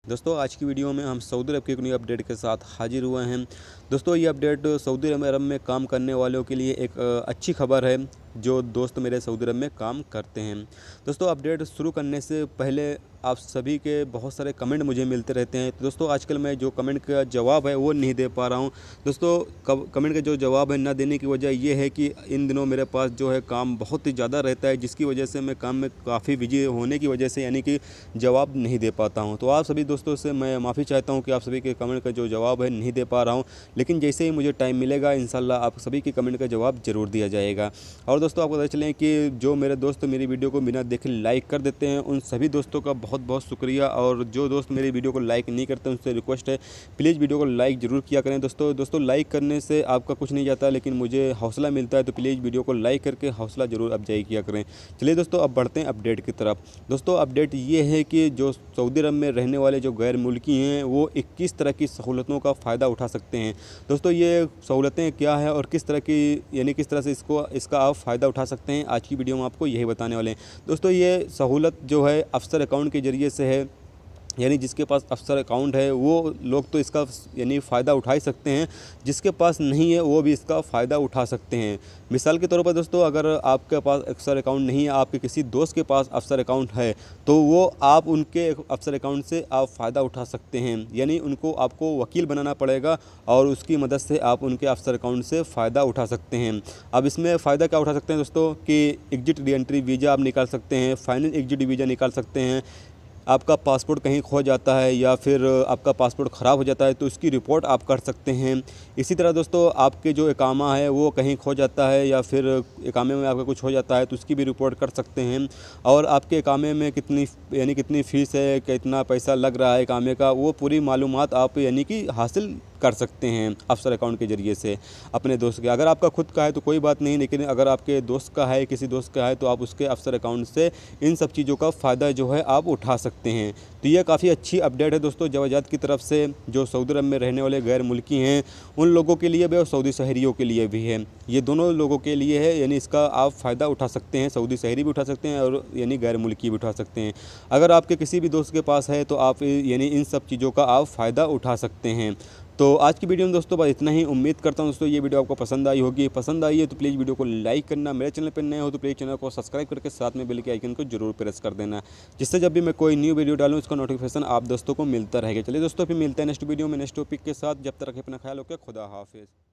दोस्तों आज की वीडियो में हम सऊदी अरब की एक नई अपडेट के साथ हाजिर हुए हैं। दोस्तों ये अपडेट सऊदी अरब में काम करने वालों के लिए एक अच्छी खबर है जो दोस्त मेरे सऊदी अरब में काम करते हैं। दोस्तों अपडेट शुरू करने से पहले आप सभी के बहुत सारे कमेंट मुझे मिलते रहते हैं, तो दोस्तों आजकल मैं जो कमेंट का जवाब है वो नहीं दे पा रहा हूँ। दोस्तों कमेंट का जो जवाब है ना देने की वजह ये है कि इन दिनों मेरे पास जो है काम बहुत ही ज़्यादा रहता है, जिसकी वजह से मैं काम में काफ़ी बिजी होने की वजह से यानी कि जवाब नहीं दे पाता हूँ। तो आप सभी दोस्तों से मैं माफ़ी चाहता हूँ कि आप सभी के कमेंट का जो जवाब है नहीं दे पा रहा हूँ, लेकिन जैसे ही मुझे टाइम मिलेगा इंशाल्लाह आप सभी के कमेंट का जवाब ज़रूर दिया जाएगा। और दोस्तों आपको पता चलें कि जो मेरे दोस्त मेरी वीडियो को बिना देखे लाइक कर देते हैं, उन सभी दोस्तों का बहुत बहुत शुक्रिया। और जो दोस्त मेरी वीडियो को लाइक नहीं करते उनसे रिक्वेस्ट है प्लीज़ वीडियो को लाइक ज़रूर किया करें। दोस्तों लाइक करने से आपका कुछ नहीं जाता, लेकिन मुझे हौसला मिलता है, तो प्लीज़ वीडियो को लाइक करके हौसला ज़रूर अफजाई किया करें। चलिए दोस्तों अब बढ़ते हैं अपडेट की तरफ। दोस्तों अपडेट ये है कि जो सऊदी अरब में रहने वाले जो गैर मुल्की हैं वो 21 तरह की सहूलतों का फ़ायदा उठा सकते हैं। दोस्तों ये सहूलतें क्या है और किस तरह की यानी किस तरह से इसका आप फ़ायदा उठा सकते हैं, आज की वीडियो में आपको यही बताने वाले हैं। दोस्तों ये सहूलत जो है अफसर अकाउंट के ज़रिए से है, यानी जिसके पास अफसर अकाउंट है वो लोग तो इसका यानी फ़ायदा उठा ही सकते हैं, जिसके पास नहीं है वो भी इसका फ़ायदा उठा सकते हैं। मिसाल के तौर पर दोस्तों अगर आपके पास अफसर अकाउंट नहीं है, आपके किसी दोस्त के पास अफसर अकाउंट है, तो वो आप उनके अफसर अकाउंट से आप फ़ायदा उठा सकते हैं। यानी उनको आपको वकील बनाना पड़ेगा और उसकी मदद से आप उनके अफसर अकाउंट से फ़ायदा उठा सकते हैं। अब इसमें फ़ायदा क्या उठा सकते हैं दोस्तों कि एग्जिट री-एंट्री वीज़ा आप निकाल सकते हैं, फाइनल एग्जिट वीज़ा निकाल सकते हैं। आपका पासपोर्ट कहीं खो जाता है या फिर आपका पासपोर्ट ख़राब हो जाता है तो उसकी रिपोर्ट आप कर सकते हैं। इसी तरह दोस्तों आपके जो इकामा है वो कहीं खो जाता है या फिर इकामे में आपका कुछ हो जाता है तो उसकी भी रिपोर्ट कर सकते हैं। और आपके इकामे में कितनी फ़ीस है, कितना पैसा लग रहा है इकामे का, वो पूरी मालूमात आप यानी कि हासिल कर सकते हैं अफसर अकाउंट के ज़रिए से अपने दोस्त के। अगर आपका खुद का है तो कोई बात नहीं, लेकिन अगर आपके दोस्त का है, किसी दोस्त का है, तो आप उसके अफसर अकाउंट से इन सब चीज़ों का फ़ायदा जो है आप उठा सकते हैं। तो ये काफ़ी अच्छी अपडेट है दोस्तों जवाजात की तरफ से, जो सऊदी अरब में रहने वाले गैर मुल्की हैं उन लोगों के लिए भी और सऊदी शहरियों के लिए भी है। ये दोनों लोगों के लिए है, यानी इसका आप फ़ायदा उठा सकते हैं, सऊदी शहरी भी उठा सकते हैं और यानी गैर मुल्की भी उठा सकते हैं। अगर आपके किसी भी दोस्त के पास है तो आप यानी इन सब चीज़ों का आप फ़ायदा उठा सकते हैं। तो आज की वीडियो में दोस्तों बस इतना ही। उम्मीद करता हूं दोस्तों ये वीडियो आपको पसंद आई होगी। पसंद आई है तो प्लीज़ वीडियो को लाइक करना, मेरे चैनल पर नए हो तो प्लीज़ चैनल को सब्सक्राइब करके साथ में बेल के आइकन को जरूर प्रेस कर देना, जिससे जब भी मैं कोई न्यू वीडियो डालूँ उसका नोटिफिकेशन आप दोस्तों को मिलता रहेगा। चलिए दोस्तों फिर मिलते हैं नेक्स्ट वीडियो में नेक्स्ट टॉपिक के साथ। जब तक अपना ख्याल रखें, खुदा हाफिज़।